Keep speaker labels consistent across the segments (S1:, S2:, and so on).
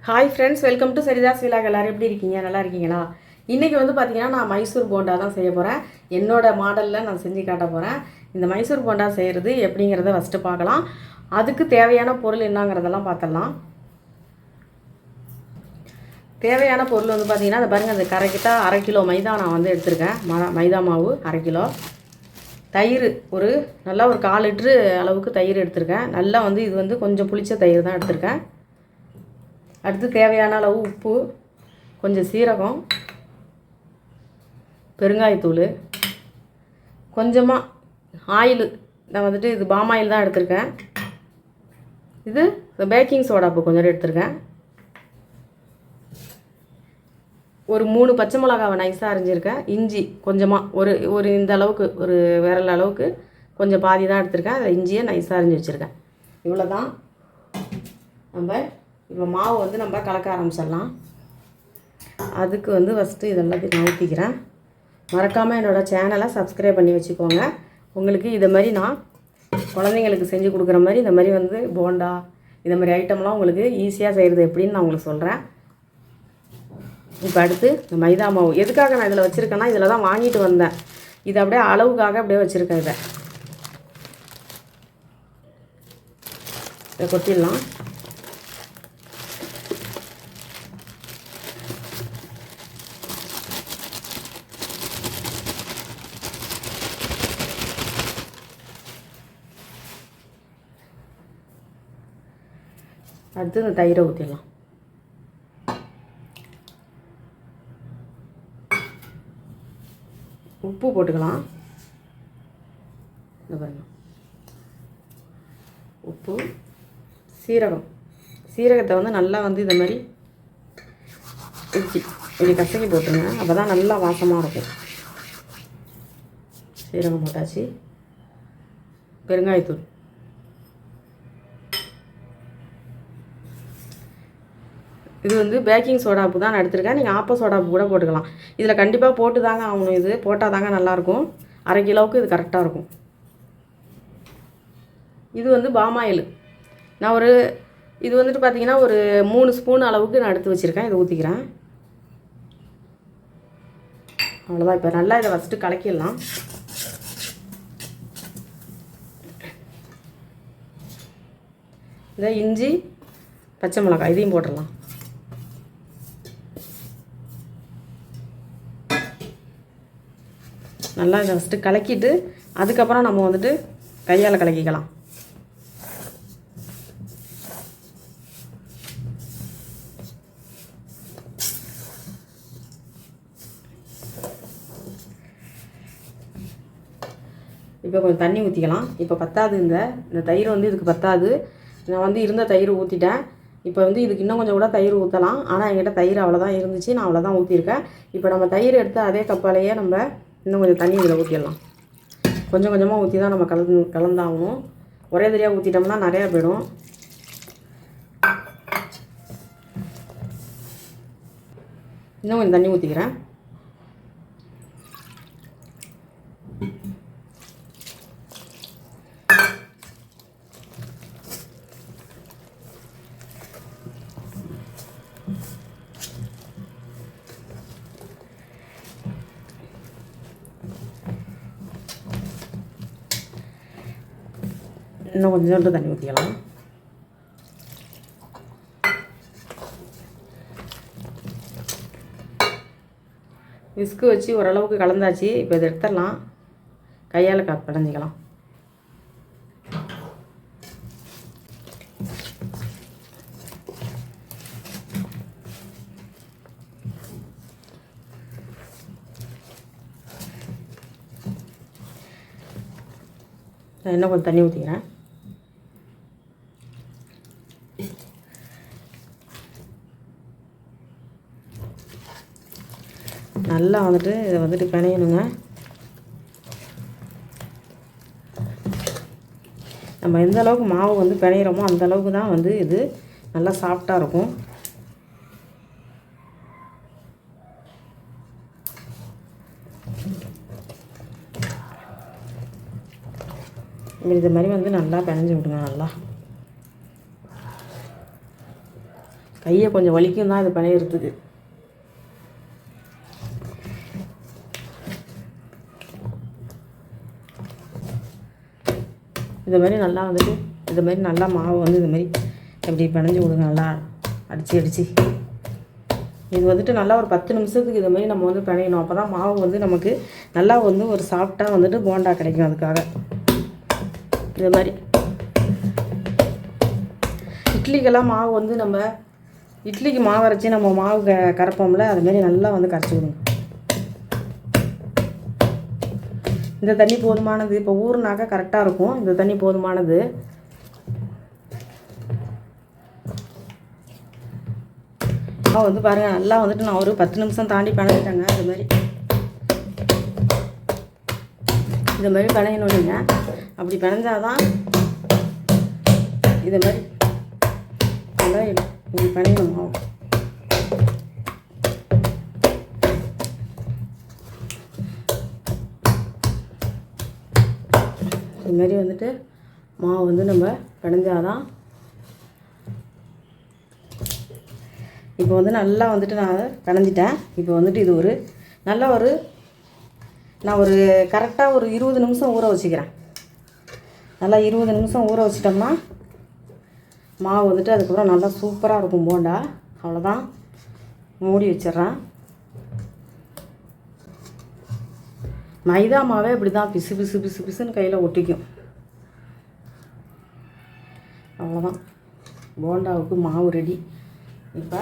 S1: Hi friends, welcome to Saritha's vlog. எல்லோரும் எப்படி இருக்கீங்க? நல்லா இருக்கீங்களா? இன்றைக்கி வந்து பார்த்திங்கன்னா நான் மைசூர் போண்டா தான் செய்ய போகிறேன். என்னோடய மாடலில் நான் செஞ்சு காட்ட போகிறேன். இந்த மைசூர் போண்டா செய்கிறது எப்படிங்கிறத ஃபஸ்ட்டு பார்க்கலாம். அதுக்கு தேவையான பொருள் என்னங்கிறதெல்லாம் பார்த்துடலாம். தேவையான பொருள் வந்து பார்த்திங்கன்னா அதை பாருங்கள், அந்த கரெக்டாக 1/2 கிலோ மைதா நான் வந்து எடுத்திருக்கேன். மைதா மாவு 1/2 கிலோ. தயிர் நல்லா ஒரு 1/4 லிட்ரு அளவுக்கு தயிர் எடுத்திருக்கேன். நல்லா வந்து இது வந்து கொஞ்சம் புளிச்ச தயிர் தான் எடுத்திருக்கேன். அடுத்து தேவையான அளவு உப்பு, கொஞ்சம் சீரகம், பெருங்காயத்தூள், கொஞ்சமாக ஆயில். நான் வந்துட்டு இது பாம் ஆயில் தான் எடுத்திருக்கேன். இது பேக்கிங் சோடாப்பு கொஞ்சம் எடுத்திருக்கேன். ஒரு 3 பச்சை மிளகாவை நைஸாக அரிஞ்சிருக்கேன். இஞ்சி கொஞ்சமாக ஒரு இந்த அளவுக்கு, ஒரு விரல் அளவுக்கு கொஞ்சம் பாதி தான் எடுத்திருக்கேன். அதை இஞ்சியை நைஸாக அரிஞ்சு வச்சுருக்கேன். இவ்வளோ தான். நம்ம இப்போ மாவு வந்து நம்ம கலக்க ஆரம்பிச்சிடலாம். அதுக்கு வந்து ஃபஸ்ட்டு இதெல்லாத்தையும் நான் ஊற்றிக்கிறேன். மறக்காமல் என்னோடய சேனலை சப்ஸ்கிரைப் பண்ணி வச்சுக்கோங்க. உங்களுக்கு இதை மாதிரி நான் குழந்தைங்களுக்கு செஞ்சு கொடுக்குற மாதிரி இந்த மாதிரி வந்து போண்டா இந்த மாதிரி ஐட்டம்லாம் உங்களுக்கு ஈஸியாக செய்கிறது எப்படின்னு நான் உங்களுக்கு சொல்கிறேன். இப்போ அடுத்து இந்த மைதா மாவு எதுக்காக நான் இதில் வச்சுருக்கேன்னா, இதில் தான் வாங்கிட்டு வந்தேன். இது அப்படியே அளவுக்காக அப்படியே வச்சுருக்கேன். இதை கொட்டிடலாம். அடுத்து இந்த தயிரை ஊற்றிடலாம். உப்பு போட்டுக்கலாம். இந்த பாருங்க, உப்பு, சீரகத்தை வந்து நல்லா வந்து இந்த மாதிரி இப்படி கசக்கி போட்டுருங்க. அப்போ தான் நல்லா வாசமாக இருக்கும். சீரகம் போட்டாச்சு. பெருங்காயத்தூள், இது வந்து பேக்கிங் சோடாப்பு தான் நான் எடுத்திருக்கேன். நீங்கள் ஆப்ப சோடாப்பு கூட போட்டுக்கலாம். இதில் கண்டிப்பாக போட்டு தாங்க ஆகணும். இது போட்டால் தாங்க நல்லாயிருக்கும். 1/2 கிலோவுக்கு இது கரெக்டாக இருக்கும். இது வந்து பாமாயில். நான் இது வந்துட்டு பார்த்திங்கன்னா ஒரு 3 ஸ்பூன் அளவுக்கு நான் எடுத்து வச்சுருக்கேன். இதை ஊற்றிக்கிறேன். அவ்வளோதான். இப்போ நல்லா இதை ஃபஸ்ட்டு கலக்கிடலாம். இதை இஞ்சி, பச்சை மிளகாய் இதையும் போட்டுடலாம். நல்லா இதை ஃபஸ்ட்டு கலக்கிட்டு அதுக்கப்புறம் நம்ம வந்துட்டு கையால் கலக்கிக்கலாம். இப்போ கொஞ்சம் தண்ணி ஊற்றிக்கலாம். இப்போ பத்தாது, இந்த தயிர் வந்து இதுக்கு பத்தாது. நான் வந்து இருந்த தயிர் ஊற்றிட்டேன். இப்போ வந்து இதுக்கு இன்னும் கொஞ்சம் கூட தயிர் ஊற்றலாம். ஆனால் என்கிட்ட தயிர் அவ்வளோதான் இருந்துச்சு, நான் அவ்வளோதான் ஊற்றிருக்கேன். இப்போ நம்ம தயிர் எடுத்து அதே கப்பாலேயே நம்ம இன்னும் கொஞ்சம் தண்ணி இதில் ஊற்றிடலாம். கொஞ்சம் கொஞ்சமாக ஊற்றி தான் நம்ம கலந்தாகணும். ஒரே தடியாக ஊற்றிட்டோம்னா நிறையா போயிடும். இன்னும் கொஞ்சம் தண்ணி ஊற்றிக்கிறேன். இன்னும் கொஞ்சோண்டு தண்ணி ஊற்றிக்கலாம். விஸ்கு வச்சு ஓரளவுக்கு கலந்தாச்சு. இப்போ இதை எடுத்துடலாம். கையால் படைஞ்சிக்கலாம். நான் இன்னும் கொஞ்சம் தண்ணி ஊற்றிக்கிறேன். நல்லா வந்துட்டு இதை வந்துட்டு பிணையணுங்க. நம்ம எந்த அளவுக்கு மாவு வந்து பிணையிறோமோ அந்த அளவுக்கு தான் வந்து இது நல்லா சாஃப்டாக இருக்கும். இது மாதிரி வந்து நல்லா பிணைஞ்சு விடுங்க. நல்லா கையை கொஞ்சம் வலிக்கும் தான் இது பிணையிறதுக்கு. இது மாதிரி நல்லா வந்துட்டு இது மாதிரி நல்லா மாவு வந்து இது மாதிரி எப்படி பிணைஞ்சி விடுங்க. நல்லா அடித்து இது வந்துட்டு நல்லா ஒரு 10 நிமிஷத்துக்கு இது மாதிரி நம்ம வந்து பிணையணும். அப்போ தான் மாவு வந்து நமக்கு நல்லா வந்து ஒரு சாஃப்டாக வந்துட்டு போண்டா கிடைக்கும். அதுக்காக இது மாதிரி இட்லிக்கெல்லாம் மாவு வந்து நம்ம இட்லிக்கு மாவு அரைச்சி நம்ம மாவு கரைப்போம்ல, அதுமாரி நல்லா வந்து கரைச்சி விடுங்க. இந்த தண்ணி போதுமானது. இப்போ ஊறுனாக்கா கரெக்டாக இருக்கும். இந்த தண்ணி போதுமானது. வந்து பாருங்கள், நல்லா வந்துட்டு நான் ஒரு 10 நிமிஷம் தாண்டி பிணைஞ்சிட்டேங்க. இது மாதிரி பிணையணும். நீங்கள் அப்படி பிணைஞ்சாதான் இது மாதிரி நல்லா இப்படி பிணையணும் மாவு. இது மாதிரி வந்துட்டு மாவு வந்து நம்ம பிணைஞ்சாதான். இப்போ வந்து நல்லா வந்துட்டு நான் பிணைஞ்சிட்டேன். இப்போ வந்துட்டு இது ஒரு நல்ல நான் ஒரு கரெக்டாக ஒரு 20 நிமிஷம் ஊற வச்சுக்கிறேன். நல்லா 20 நிமிஷம் ஊற வச்சிட்டோம்னா மாவு வந்துட்டு அதுக்கப்புறம் நல்லா சூப்பராக இருக்கும் போண்டா. அவ்வளோதான், மூடி வச்சிட்றேன். மைதா மாவே இப்படி தான் பிசு பிசு பிசு பிசுன்னு கையில் ஒட்டிக்கும். அவ்வளோதான், போண்டாவுக்கு மாவு ரெடி. இப்போ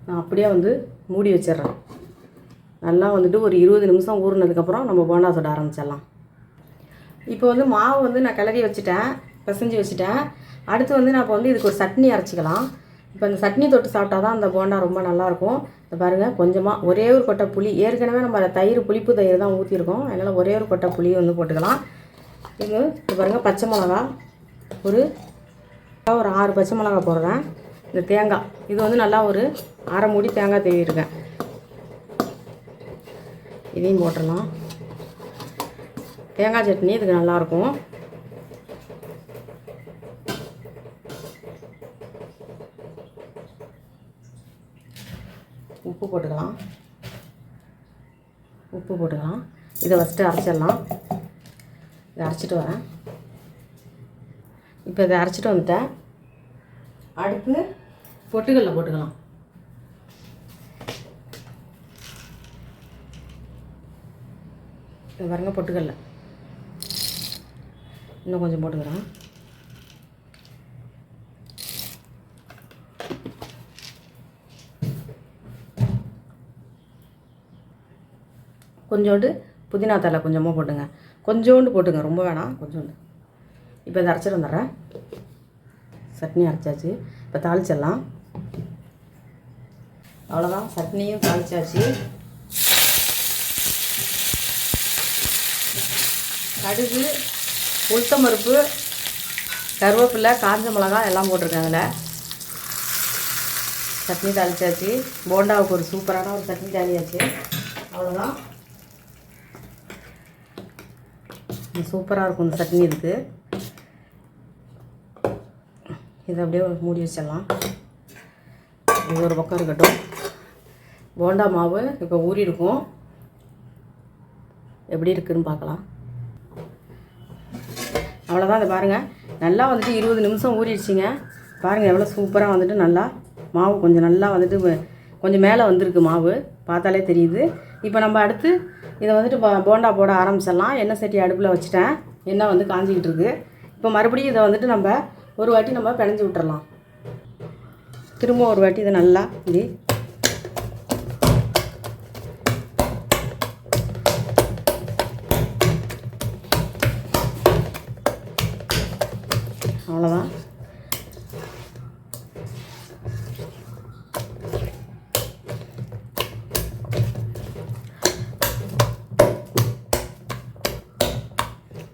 S1: நான் அப்படியே வந்து மூடி வச்சிட்றேன். நல்லா வந்துட்டு ஒரு 20 நிமிஷம் ஊறினதுக்கப்புறம் நம்ம போண்டா சுட ஆரம்பிச்சிடலாம். இப்போ வந்து மாவு வந்து நான் கிளறி வச்சுட்டேன், பிசைஞ்சு வச்சுட்டேன். அடுத்து வந்து நான் இப்போ வந்து இதுக்கு ஒரு சட்னி அரைச்சிக்கலாம். இப்போ இந்த சட்னி தொட்டு சாப்பிட்டா தான் அந்த போண்டா ரொம்ப நல்லாயிருக்கும். இதை பாருங்கள், கொஞ்சமாக ஒரே ஒரு கொட்டை புளி, ஏற்கனவே நம்ம தயிர் புளிப்பு தயிர் தான் ஊற்றிருக்கோம். அதனால் ஒரே ஒரு கொட்டை புளி வந்து போட்டுக்கலாம். இது பாருங்கள், பச்சை மிளகா ஒரு 6 பச்சை மிளகா போடுறேன். இந்த தேங்காய் இது வந்து நல்லா ஒரு அரை மூடி தேங்காய் தேவிருக்கேன். இதையும் போட்டுடலாம். தேங்காய் சட்னி இதுக்கு நல்லாயிருக்கும். உப்பு போட்டுக்கலாம். இதை ஃபஸ்ட்டு அரைச்சிடலாம். இதை அரைச்சிட்டு வரேன். இப்போ இதை அரைச்சிட்டு வந்துட்டேன். அடுத்து பொட்டுக்கல்ல போட்டுக்கலாம். இது பாருங்க, பொட்டுக்கல்ல இன்னும் கொஞ்சம் போட்டுக்கிறேன். கொஞ்சோண்டு புதினா தலை கொஞ்சமாக போட்டுங்க. கொஞ்சோண்டு போட்டுங்க, ரொம்ப வேணாம், கொஞ்சோண்டு. இப்போ இதை அரைச்சிட்டு வந்துடுறேன். சட்னி அரைச்சாச்சு. இப்போ தாளிச்சிடலாம். அவ்வளோதான், சட்னியும் தாளிச்சாச்சு. கடுகு, உளுத்தம் பருப்பு, கருவேப்பிலை, காஞ்ச மிளகாய் எல்லாம் போட்டிருக்கேன். அதில் சட்னி தாளிச்சாச்சு. போண்டாவுக்கு ஒரு சூப்பரான ஒரு சட்னி தாளியாச்சு. அவ்வளோதான், சூப்பராக இருக்கும் இந்த சட்னி. இதுக்கு இதை அப்படியே மூடி வச்சிடலாம். இது ஒரு பக்கம் இருக்கட்டும். போண்டா மாவு இப்போ ஊறி இருக்கும். எப்படி இருக்குதுன்னு பார்க்கலாம். அவ்வளோதான். அதை பாருங்கள், நல்லா வந்துட்டு 20 நிமிஷம் ஊறிடுச்சிங்க. பாருங்கள் எவ்வளோ சூப்பராக வந்துட்டு நல்லா மாவு கொஞ்சம் நல்லா வந்துட்டு கொஞ்சம் மேலே வந்திருக்கு. மாவு பார்த்தாலே தெரியுது. இப்போ நம்ம அடுத்து இதை வந்துட்டு போண்டா போட ஆரம்பிச்சிடலாம். எண்ணெய் சட்டி அடுப்பில் வச்சுட்டேன். எண்ணெய் வந்து காஞ்சிக்கிட்டு இருக்குது. இப்போ மறுபடியும் இதை வந்துட்டு நம்ம ஒரு வாட்டி நம்ம பிணைஞ்சி விட்டுறலாம். திரும்ப ஒரு வாட்டி இதை நல்லா இப்படி அவ்வளோதான்.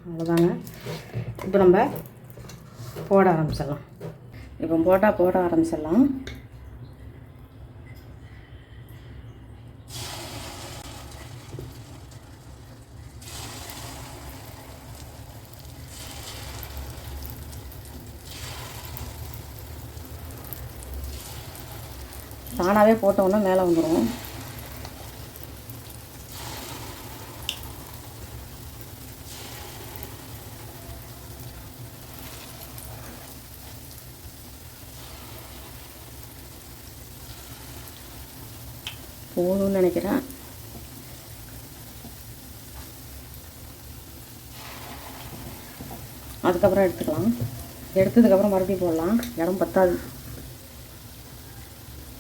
S1: அவ்வளோதாங்க. இப்போ நம்ம போட ஆரம்பிச்சிடலாம். போட ஆரம்பிச்சிடலாம். தானாகவே போட்டோன்னா மேலே வந்துடும். போதும்னு நினைக்கிறேன். அதுக்கப்புறம் எடுத்துக்கலாம். எடுத்ததுக்கப்புறம் மறுபடியும் போடலாம், இடம் பத்தாது.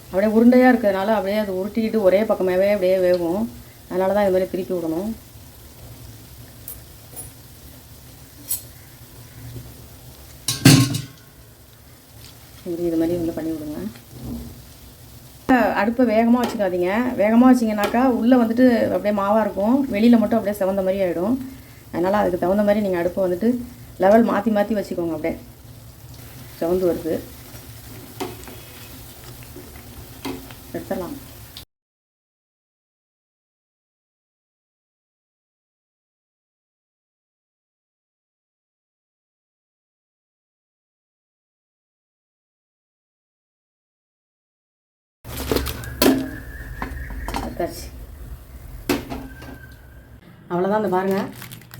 S1: அப்படியே உருண்டையாக இருக்கிறதுனால அப்படியே அது உருட்டிக்கிட்டு ஒரே பக்கமாகவே அப்படியே வேகும். அதனால தான் இது மாதிரி திருப்பி விடணும். இப்படி இது மாதிரி பண்ணி விடுங்க. அடுப்பை வேகமாக வச்சுக்காதீங்க. வேகமாக வச்சிங்கனாக்கா உள்ளே வந்துட்டு அப்படியே மாவாக இருக்கும், வெளியில் மட்டும் அப்படியே செவந்த மாதிரி ஆகிடும். அதனால் அதுக்கு தகுந்த மாதிரி நீங்கள் அடுப்பை வந்துட்டு லெவல் மாற்றி மாற்றி வச்சுக்கோங்க. அப்படியே செவந்து வருது, எடுத்துடலாம். அவ்வளோதான். இந்த பாருங்கள்,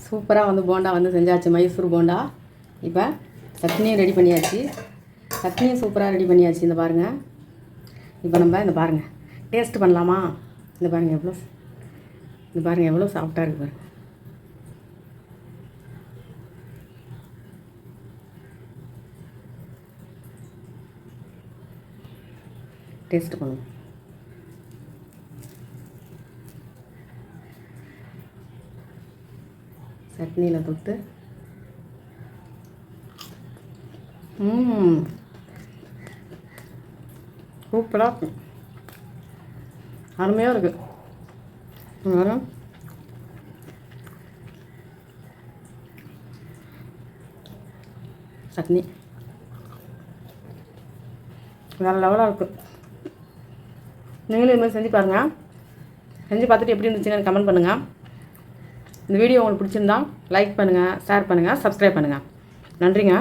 S1: சூப்பராக வந்து போண்டா வந்து செஞ்சாச்சு, மைசூர் போண்டா. இப்போ சட்னியும் ரெடி பண்ணியாச்சு, சட்னியும் சூப்பராக ரெடி பண்ணியாச்சு. இந்த பாருங்கள், இப்போ நம்ம இந்த பாருங்கள் டேஸ்ட் பண்ணலாமா? இந்த பாருங்கள் எவ்வளோ சாஃப்டாக இருக்குது பாருங்கள். டேஸ்ட் பண்ணுவோம். சட்னியில் தொட்டு சூப்பராக இருக்கும், அருமையாக இருக்குது. வரும் சட்னி வேறு லெவலாக இருக்குது. நீங்களும் இது மாதிரி செஞ்சு பாருங்கள். செஞ்சு பார்த்துட்டு எப்படி இருந்துச்சுன்னு கமெண்ட் பண்ணுங்கள். இந்த வீடியோ உங்களுக்கு பிடிச்சிருந்தா லைக் பண்ணுங்கள், ஷேர் பண்ணுங்கள், சப்ஸ்கிரைப் பண்ணுங்கள். நன்றிங்க.